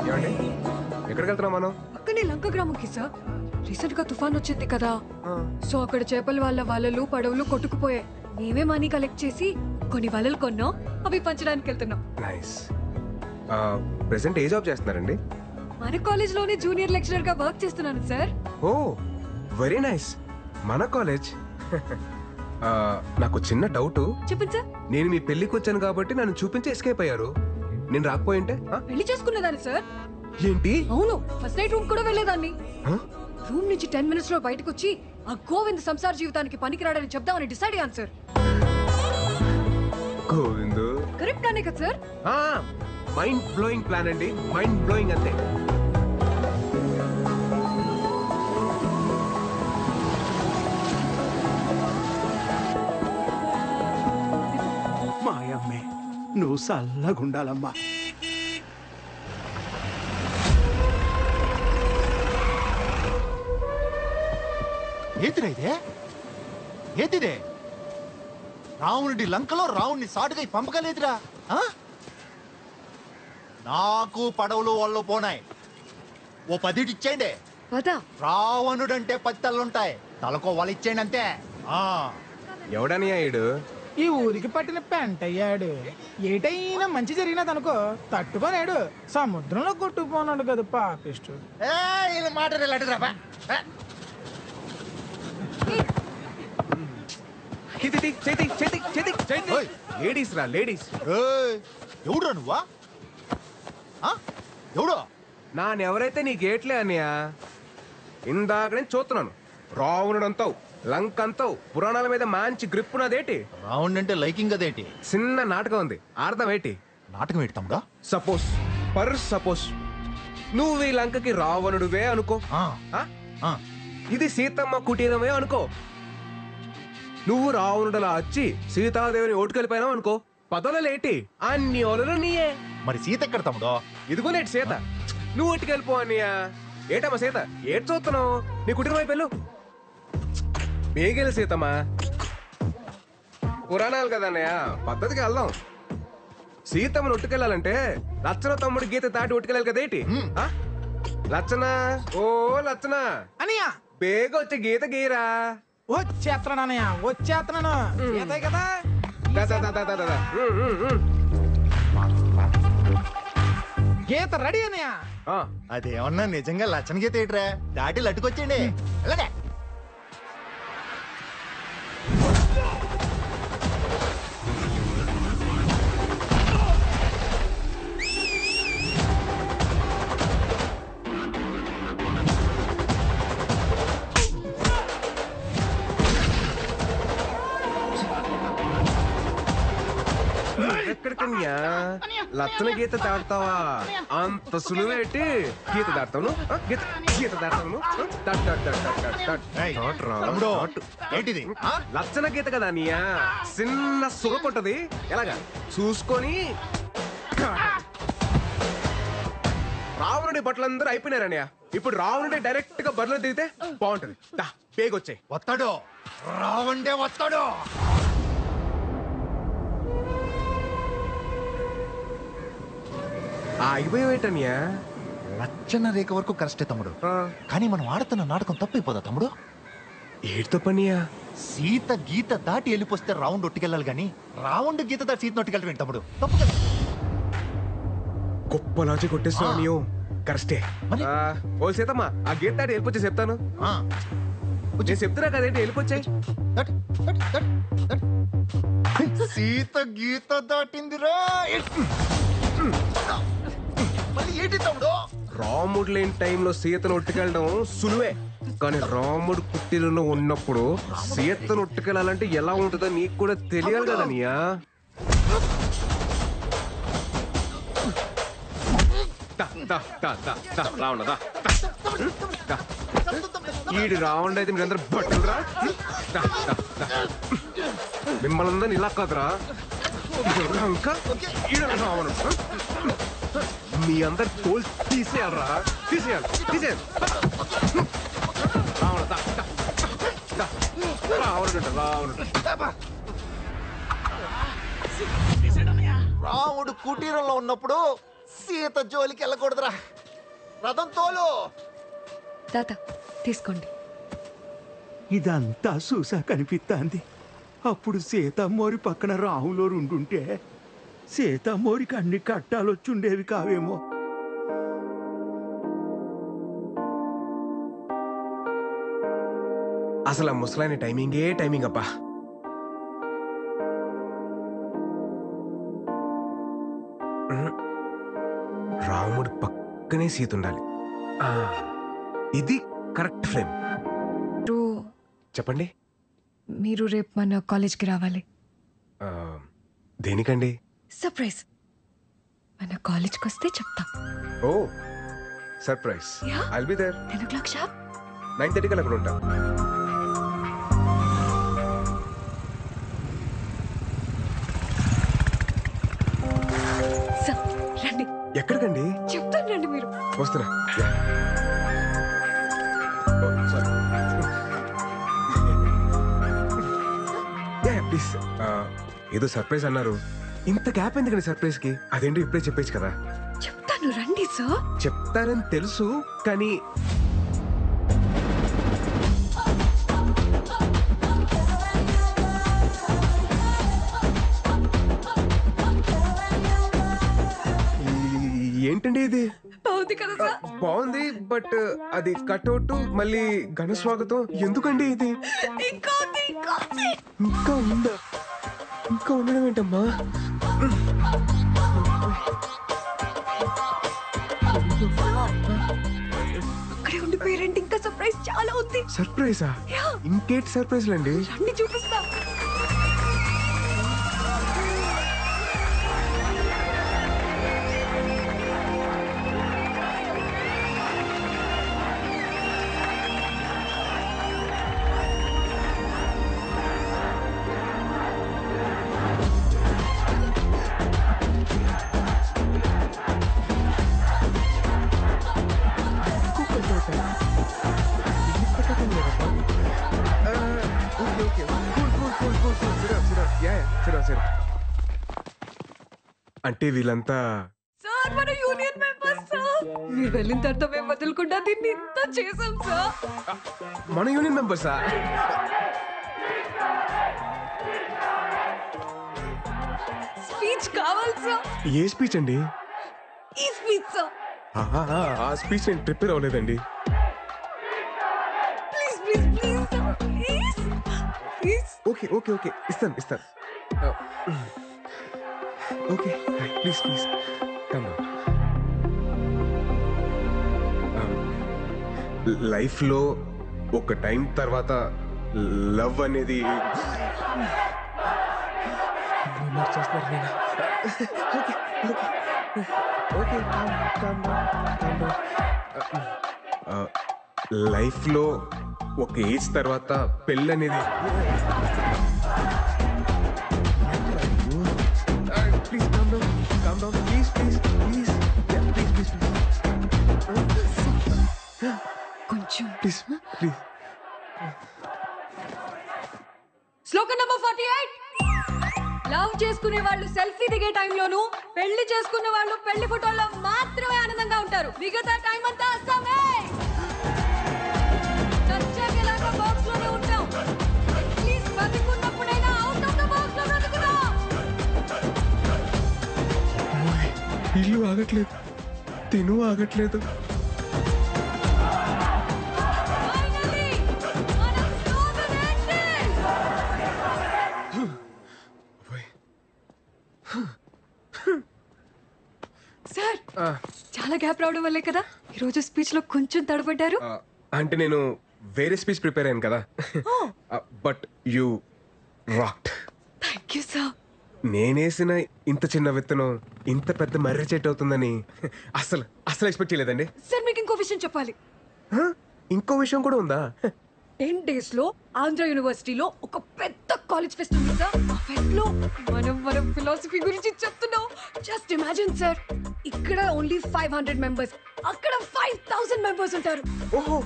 ఏమండి ఎక్కడికి వెళ్తున్నాం మనం? అక్కడే లంక గ్రామంకి సార్. రీసెంట్ గా తుఫాన్ వచ్చింది కదా, సో అక్కడ చేపల వాళ్ళ వలలు పడవలు కొట్టుకుపోయాయి. మేమే మనీ కలెక్ట్ చేసి కొన్ని వలలు కొన్నాం, అవి పంచడానికి వెళ్తున్నాం. నైస్. ప్రెసెంట్ ఏ జాబ్ చేస్తున్నారండి? మన కాలేజ్ లోనే జూనియర్ లెక్చరర్ గా వర్క్ చేస్తున్నాను సార్. ఓ వెరీ నైస్. మన కాలేజ్. నాకు చిన్న డౌట్. చెప్పండి సార్. నేను మీ పెళ్లికి వచ్చాను కాబట్టి నన్ను చూపించి ఎస్కేప్ అయ్యారు. నేను రాకపోయింటే పెళ్లి చేసుకునేదాన్ని సార్. ఏంటి? అవును, ఫస్ట్ నైట్ రూమ్ కూడా వెళ్ళేదాన్ని. Huh? రూమ్ నుంచి 10 minutes లో బయటకు వచ్చి ఆ గోవింద్ సంసార జీవితానికి పనికిరాడని చెప్దామని డిసైడ్ అయ్యాను సార్. గోవిందు కరెక్ట్ ప్లానే కదా సార్? మైండ్ బ్లోయింగ్ ప్లాన్ అండి, మైండ్ బ్లోయింగ్ అంతే. మాయమ్మే నువ్వు చల్లగుండాలమ్మా. ఏంటిరా ఇదే? ఏంటిదే? రావణుడి లంకలో రావణ్ణి సాటుగా పంపకలేదురా. నాకు పడవలు వాళ్ళు పోనాయి, ఓ 10 ఇచ్చేయండి. రావణుడంటే 10 తలలుంటాయి, తలకో వాళ్ళు ఇచ్చేయండి అంతే. ఎవడని అయ్యాడు? ఈ ఊరికి పట్టిన పెంట అయ్యాడు. ఏటైనా మంచి జరిగినదనుకో తట్టుకోలేడు, సముద్రంలో కొట్టుకుపోనాడు కదా పాపిష్టు. మాట్లాడరా లేడీస్ రా, లేడీస్. ఎవడురా నువ్వా? ఎవడో నానెవరైతే నీ గేట్లే అన్నయ్య. ఇందాక నేను చూస్తున్నాను. రావణుడు అంతావు, లంక్ అంతావు, పురాణాల మీద మంచి గ్రిప్ ఉన్నదేటి. రావణ్ అంటే లైకింగ్ అదేంటి? చిన్న నాటకం ఉంది, అర్థం ఏంటి? నాటకం ఏంటి తమ్ముడా? సపోజ్ నువ్వు ఈ లంకకి రావణుడువే అనుకో. ఇది సీతమ్మ కుటీరమే అనుకో. నువ్వు రావణుడలా వచ్చి సీతాదేవిని ఓటుకెళ్ళిపోయినావు అనుకో. పదవులేటి అన్ని ఓలలు నీయే. మరి సీత ఎక్కడ తమ్ముడో? ఇదిగో నేటి సీత. నువ్వు ఓటుకెళ్ళిపో అన్నయ్య. ఏటమ్మా సీత, ఏటి చూస్తున్నావు? నీ కుటుంబం అయిపోయావు. బేగెలు సీతమ్మా. పురాణాలు కదన్నయ్య, పద్ధతికి వెళ్దాం. సీతమ్మను ఒట్టుకెళ్ళాలంటే లచ్చన తమ్ముడు గీత దాటి ఒట్టుకెళ్ళాలి కదేటి. లచ్చన, ఓ లచ్చన అనియా బేగ వచ్చే గీత గీరా. వచ్చేస్తున్నానయ్య, వచ్చేస్తున్నాను. గీతే కదా గీత రెడీ అనియా. అదేమన్నా నిజంగా లచ్చన గీత ఏట్రా? దాటి లట్టుకొచ్చేయండి. అలాగే ఎక్కడికన్యా లచ్చన గీత దాడతావా? అంత సులువేటి గీత దాడతాను. గీత దాడతాను. ఏంటిది? లచ్చన గీత కదా అన్నయ్య, చిన్న సురకొట్టది. ఎలాగా చూసుకొని. రావణుడి బట్టలందరూ అయిపోయినారన్నయ్య. ఇప్పుడు రావణుడి డైరెక్ట్ గా బరిలో దిగితే బాగుంటది. పేగొచ్చాయి. వస్తాడు రావండే, వస్తాడు. అయిపోయేటన్యా. లచ్చన రేఖ వరకు కరెస్టే తమ్ముడు, కానీ మనం ఆడుతున్న నాటకం తప్పైపోదా తమ్ముడు? ఏడు తప్పనియా. సీత గీత దాటి వెళ్ళిపోస్తే రావణ్ ఒట్టుకెళ్ళాలి, గాని రావణ్ గీత దాటి సీత ఒట్టుకెళ్ళి తమ్ముడు తప్పు కదా. గొప్ప లాజిక్ కొట్టేస్తున్నావు నీవు. కరెస్టే. ఓ సీతమ్మా, ఆ గీత దాటి వెళ్ళిపోతే చెప్తాను. నేను చెప్తున్నా కదేంటి, వెళ్ళిపోచ్చాయి. సీత గీత దాటిందిరా. ఏంటి తమ్ముడు? రాముడు లేని టైంలో సీతను ఒట్టుకెళ్ళడం సులువే, కానీ రాముడు కుట్టిలో ఉన్నప్పుడు సీతను ఒట్టుకెళ్ళాలంటే ఎలా ఉంటుందో నీకు కూడా తెలియాలి కదా నీయా. ఈడు రావణుడు అయితే మీరందరూ బట్టురా. మిమ్మల్ని అందరినీ ఇలా కాదురా. ఇంకా ఈడు రావణుడు. మీ అందరు తోలు తీసేయాలరా, తీసేయాలి. రావణుడు రావణుడు రావణుడు రాముడు కుటీరంలో ఉన్నప్పుడు సీత జోలికి వెళ్ళకూడదురా. రథం తోలు. తాత తీసుకోండి. ఇదంతా చూసా కనిపిస్తాంది. అప్పుడు సీతమ్మోరి పక్కన రాహులో ఉండుంటే సీతమ్మోరికి అన్ని కట్టాలొచ్చుండేవి కావేమో. అసలు ఆ ముసలాయన టైమింగ్ అబ్బా. రాముడు పక్కనే సీత ఉండాలి. ఆ, ఇది కరెక్ట్ ఫ్రేమ్. చెప్పండి. మీరు రేపు మన కాలేజ్కి రావాలి. ఆ, దేనికండి? సర్ప్రైజ్. మన కాలేజ్కి వస్తే చెప్తా. ఓ surprise. Yeah. I'll be there. 10 o'clock sharp. 9:30 కల్లా అక్కడ ఉంటా. సార్ రండి. ఎక్కడికండి? చెప్తాను రండి మీరు. వస్తున్నా. సారీ. ప్లీజ్. ఏదో సర్ప్రైజ్ అన్నారు. ఇంత గ్యాప్ ఎందుకండి సర్ప్రైజ్ కి? అదేంటో ఇప్పుడే చెప్పేచ్చు కదా. చెప్తాను రండి సార్. చెప్తారని తెలుసు కానీ ఏంటండి ఇది? బాగుంది కదా సార్? బాగుంది, బట్ అది కట్అవుట్ మళ్ళీ ఘన స్వాగతం ఎందుకండి ఇది? ఇంకా ఉందా? ఇంకా ఉండడం ఏంటమ్మా? అక్కడే ఉండి పేరెంట్ ఇంకా సర్ప్రైజ్ చాలా ఉంది. సర్ప్రైజా? Yeah. ఇంకేంటి సర్ప్రైజ్లు అండి? రండి చూపిస్తా. అంటే వీళ్ళంతా సార్ మన యూనియన్ మెంబర్స్ సార్. మీరు వెళ్ళిన తర్వాత మేము వదలకుండా దీన్ని ఇంత చేసాం సార్. మన యూనియన్ మెంబర్సా? స్పీచ్ కావాలి సార్. ఏ స్పీచ్ అండి? ఈ స్పీచ్ సార్. ఆ స్పీచ్ నేను ప్రిపేర్ అవ్వలేదండి. Please please please sir. Please please. Okay okay okay ఇస్తాను. Okay please come. లైఫ్లో ఒక టైం తర్వాత లవ్ అనేది లైఫ్లో ఒక ఏజ్ తర్వాత పెళ్ళి అనేది ప్లీజ్ కామ్ డౌన్ ప్లీజ్ కొంచెం ప్లీజ్. శ్లోకం నంబర్ 48. లవ్ చేసుకునే వాళ్ళు సెల్ఫీ దిగే టైంలోను, పెళ్లి చేసుకునే వాళ్ళు పెళ్లి ఫోటోల్లో మాత్రమే ఆనందంగా ఉంటారు. మిగతా టైం అంతా అస్సామే. చచ్చాక ఎలాగో బాక్స్ లోనే ఉంటాం. ప్లీజ్ బతికున్నప్పుడైనా అవుట్ ఆఫ్ ద బాక్స్ లో బ్రతుకుదాం. ఇల్లు ఆగట్లేదు, తిను ఆగట్లేదు. Finally, మనం slogan ending. సార్ చాలా గ్యాప్ రావడం వల్లే కదా ఈరోజు స్పీచ్ లో కొంచెం తడబడ్డారు. అంటే నేను వేరే స్పీచ్ ప్రిపేర్ అయ్యాను కదా. But you rocked. Thank you sir. నేనేసిన ఇంత చిన్న విత్తనం ఇంత పెద్ద మర్రి చెట్టు అవుతుందని అసలు ఎక్స్పెక్ట్ చేయలేదండి. సార్ మీకు ఇంకో విషయం చెప్పాలి. ఇంకో విషయం కూడా ఉందా? 10 days లో ఆంధ్ర యూనివర్సిటీలో ఒక పెద్ద కాలేజ్ ఫెస్ట్ ఉంది సార్. ఆ ఫెస్ట్ లో మనం ఫిలాసఫీ గురించి చెప్తున్నాం. జస్ట్ ఇమాజిన్ సార్, ఇక్కడ ఓన్లీ 500 మెంబర్స్, అక్కడ 5000 మెంబర్స్ ఉంటారు. ఓహో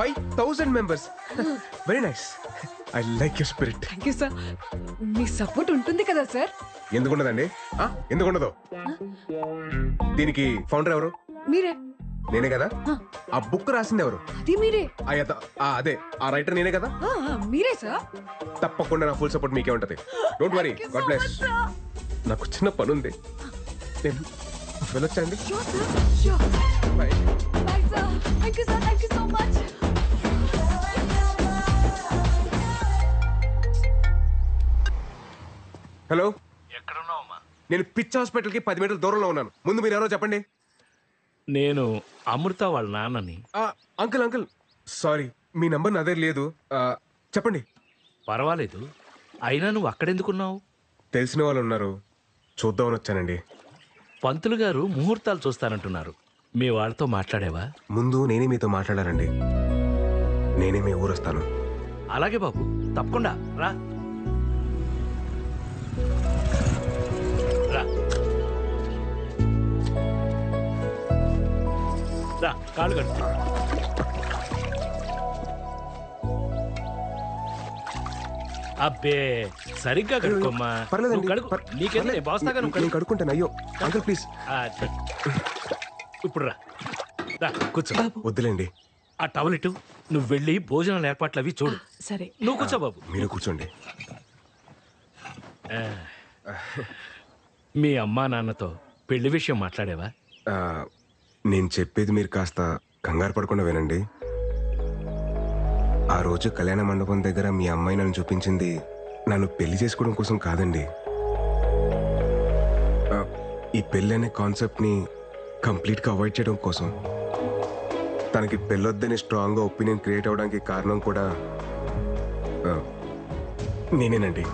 5000 members. Very nice. I like your spirit. Thank you sir. Me support ఉంటుంది కదా సార్. ఎందుకుండదండి? ఎందుకుండదు? దీనికి ఫౌండర్ ఎవరు? మీరే. నేనే కదా. ఆ బుక్ రాసింది ఎవరు? అది మీరే. అదే ఆ రైటర్ నేనే కదా. మీరే సార్. తప్పకుండా నా ఫుల్ సపోర్ట్ మీకే ఉంటది. Don't worry. God bless. నాకు చిన్న పని ఉంది, నేను వెళ్ళొచ్చండి. బాయ్. హలో, ఎక్కడున్నావమ్మా? నేను పిచ్ హాస్పిటల్ కి 10 మీటర్ల దూరంలో ఉన్నాను. ముందు మీరు ఎవరో చెప్పండి. నేను అమృత వాళ్ళ నాన్నని. అంకుల్ అంకుల్ సారీ, మీ నంబర్ నా దగ్గర లేదు. చెప్పండి. పర్వాలేదు, అయినా నువ్వు అక్కడెందుకున్నావు? తెలిసిన వాళ్ళు ఉన్నారు, చూద్దామని వచ్చానండి. పంతులు గారు ముహూర్తాలు చూస్తానంటున్నారు. మీ వాళ్ళతో మాట్లాడేవా? ముందు నేనే మీతో మాట్లాడారండి. నేనే మీ ఊరు వస్తాను. అలాగే బాబు, తప్పకుండా రా. రా రా, కాళ్ళు కట్టు. అబ్బే, సరిగ్గా కడుక్కోమ్మా. పర్లేదండి, నువ్వు కడుక్కో. నీకేంది, నేను బాస్తాగా, నువ్వు నేను కడుక్కో. కడుక్కుంటాను. అయ్యో అంకుల్ ప్లీజ్. ఇప్పుడు రా రా, కూర్చో. వద్దులేండి. ఆ టవల్ ఇటు. నువ్వు వెళ్ళి భోజనాల ఏర్పాట్లు అవి చూడు. సరే. నువ్వు కూర్చో బాబు. మీరు కూర్చోండి. మీ అమ్మా నాన్నతో పెళ్లి విషయం మాట్లాడేవా? నేను చెప్పేది మీరు కాస్త కంగారు పడకుండా వినండి. ఆ రోజు కళ్యాణ మండపం దగ్గర మీ అమ్మాయి నన్ను చూపించింది నన్ను పెళ్లి చేసుకోవడం కోసం కాదండి. ఈ పెళ్ళి అనే కాన్సెప్ట్ని కంప్లీట్గా అవాయిడ్ చేయడం కోసం. తనకి పెళ్ళొద్దని స్ట్రాంగ్గా ఒపీనియన్ క్రియేట్ అవ్వడానికి కారణం కూడా నేనేనండి.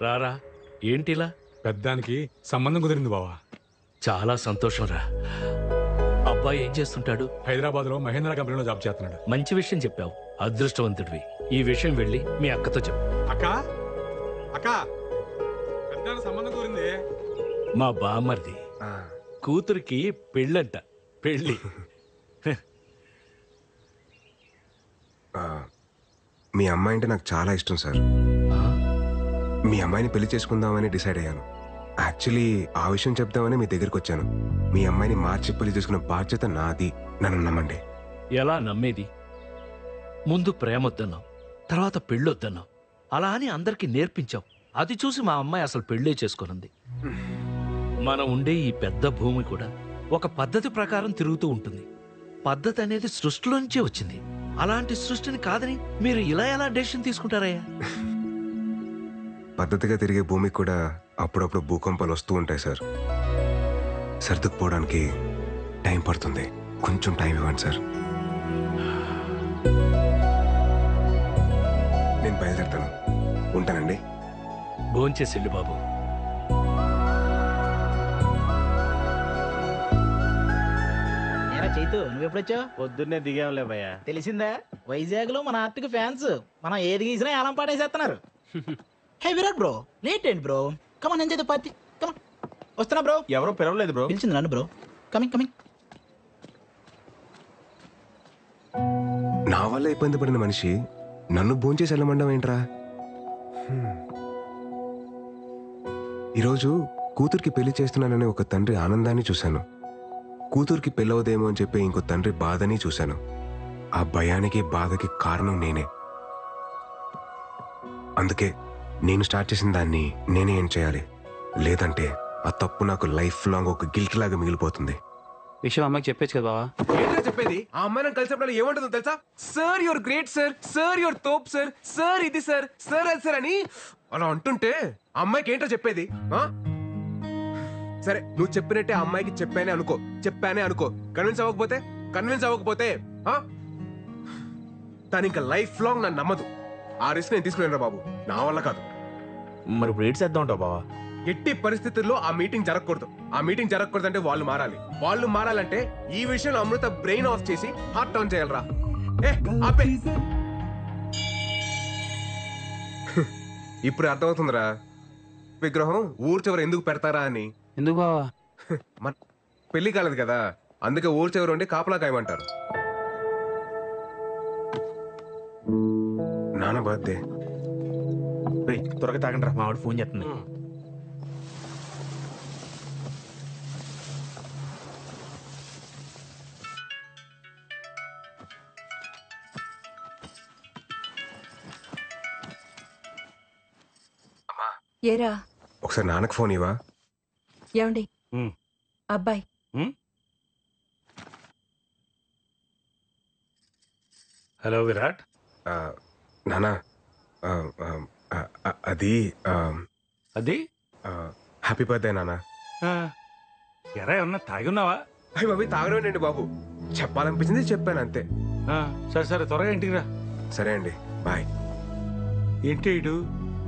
రారా, ఏంటిలా? పెద్దానికి సంబంధం కుదిరింది బావా. చాలా సంతోషం రా. అబ్బాయి ఏం చేస్తుంటాడు? హైదరాబాద్ లో మహేంద్ర కంపెనీలో జాబ్ చేస్తున్నాడు. మంచి విషయం చెప్పావు, అదృష్టవంతుడివి. ఈ విషయం వెళ్ళి మీ అక్కతో చెప్పు. అక్క అక్క, పెద్దానికి సంబంధం కుదిరింది. మా బామ్మర్ది కూతురికి పెళ్ళంట. పెళ్ళి. మీ అమ్మాయి అంటే నాకు చాలా ఇష్టం సార్. మీ అమ్మాయిని పెళ్లి చేసుకుందామని డిసైడ్ అయ్యాను. యాక్చువల్లీ ఆ విషయం చెప్దామని మీ దగ్గరికి వచ్చాను. మీ అమ్మాయిని మార్చి పెళ్లి చేసుకున్న బాధ్యత నాది. నన్ను నమ్మండి. ఎలా నమ్మేది? ముందు ప్రేమొద్దన్నావు, తర్వాత పెళ్ళొద్దన్నావు. అలా అని అందరికీ నేర్పించావు. అది చూసి మా అమ్మాయి అసలు పెళ్ళే చేసుకున్నది. మనం ఉండే ఈ పెద్ద భూమి కూడా ఒక పద్ధతి ప్రకారం తిరుగుతూ ఉంటుంది. పద్ధతి అనేది సృష్టిలోంచే వచ్చింది. అలాంటి సృష్టిని కాదని మీరు ఇలా ఎలా డెసిషన్ తీసుకుంటారయ్యా? పద్ధతిగా తిరిగే భూమికి కూడా అప్పుడప్పుడు భూకంపాలు వస్తూ ఉంటాయి సార్. సర్దుకుపోవడానికి టైం పడుతుంది. కొంచెం టైం ఇవ్వండి సార్. నేను బయలుదేరుతాను. ఉంటానండి. భోంచేసిల్లు బాబు. చైతు, నువ్వెప్పుడొచ్చావు? పొద్దున్నే దిగాంలే భయ్యా. తెలిసిందా, వైజాగ్ లో మన ఆర్టిక్ ఫ్యాన్స్ మనం ఏది గీసినా ఏలం పాటేసేస్తున్నారు. హే విరాట్ బ్రో, లేట్ ఏంటి bro? Come on enjoy the party. Come on. వస్తున్నా బ్రో. ఎవరో పిలవలేదు బ్రో. పిలిచింది నన్ను బ్రో. Coming coming. నా వల్ల ఇబ్బంది పడిన మనిషి నన్ను భోంచేసి వెళ్ళమండం ఏంట్రా? ఈరోజు కూతురికి పెళ్లి చేస్తున్నానని ఒక తండ్రి ఆనందాన్ని చూశాను. కూతురికి పెళ్ళవదేమో అని చెప్పి ఇంకో తండ్రి బాధని చూశాను. ఆ భయానికి బాధకి కారణం నేనే. అందుకే నేను స్టార్ట్ చేసిన దాన్ని నేనే ఏం చేయాలి. లేదంటే ఆ తప్పు నాకు లైఫ్ లాంగ్ ఒక గిల్ట్ లాగా మిగిలిపోతుంది. విషయం అమ్మకి చెప్పేచ్చు కదా బావా. ఏంటో చెప్పేది? ఆ అమ్మాయి నన్ను కలిసినప్పుడు ఏమంటుందో తెలుసా? Sir your great sir, sir your తోప్ సార్, సార్ ఇది సార్, సార్ అది సార్ అని అలా అంటుంటే ఆ అమ్మాయికి ఏంటో చెప్పేది? సరే, నువ్వు చెప్పినట్టే ఆ అమ్మాయికి చెప్పానే అనుకో. కన్విన్స్ అవ్వకపోతే తను ఇంకా లైఫ్ లాంగ్ నన్ను నమ్మదు. ఆ రిస్క్ నేను తీసుకునేరా బాబు, నా వల్ల కాదు. మరి ఇప్పుడు ఏడ్ చేద్దాం ఉంటావు బావా. ఎట్టి పరిస్థితుల్లో ఆ మీటింగ్ జరగకూడదు అంటే వాళ్ళు మారాలంటే ఈ విషయంలో అమృత బ్రెయిన్ ఆఫ్ చేసి హార్ట్ ఆన్ చేయాలరా. ఆపే. ఇప్పుడు అర్థమవుతుందిరా విగ్రహం ఊరు చివర ఎందుకు పెడతారా అని. ఎందుకు బావా? మన పెళ్లి కాలేదు కదా, అందుకే ఊరు చివర ఉండి కాపలా కాయమంటారు. నాన్న బర్త్డే. రేయ్, త్వరగా తాగండి రా, మా వాడు ఫోన్ చేస్తుంది. ఏరా ఒకసారి నాన్నకు ఫోన్ ఇవ్వా. ఏమండి ఉమ్. అబ్బాయి హలో విరాట్. నాన్న అది అది హ్యాపీ బర్త్డే నాన్న. ఎరా ఏమన్నా తాగి ఉన్నావా? అయ్యి బాబు తాగడమేనండి బాబు, చెప్పాలనిపించింది చెప్పాను అంతే. సరే సరే, త్వరగా ఇంటికి రా. సరే అండి, బాయ్. ఏంటి ఇడు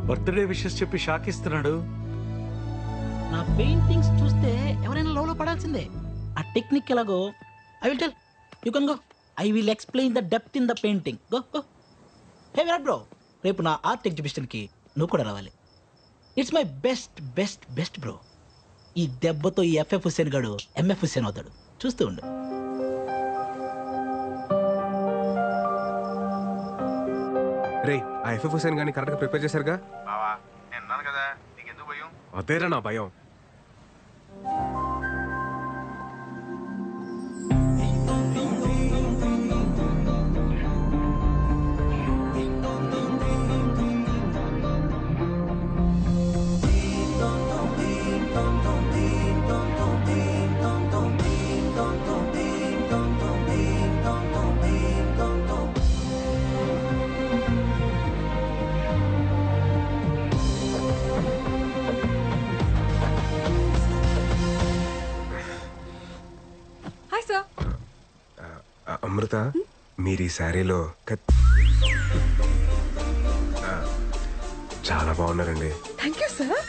బర్త్డే విషెస్ చెప్పి షాక్ ఇస్తున్నాడు? నా పెయింటింగ్స్ చూస్తే ఎవరైనా లవ్ లో పడాల్సిందే. ఆ టెక్నిక్ ఎలాగో I will tell, you can go. I will explain the depth in the painting. Go go. Hey Virat bro, రేపు నా ఆర్ట్ ఎగ్జిబిషన్కి నువ్వు కూడా రావాలి. It's my best best best bro. ఈ దెబ్బతో ఈ ఎఫ్ఎఫ్ హుస్సేన్ గాడు ఎంఎఫ్ హుస్సేన్ అవుతాడు, చూస్తూ ఉండు. రే, ఆ ఎఫ్ఎఫ్ హుసేన్ గారిని కరెక్ట్గా ప్రిపేర్ చేశారుగా? బావా, నేను ఉన్నాను కదా, నీకెందుకు భయం? అదేరా నా భయం. Hi sir. అమృత, మీరు ఈ శారీలో చాలా బాగున్నారండి. Thank you sir.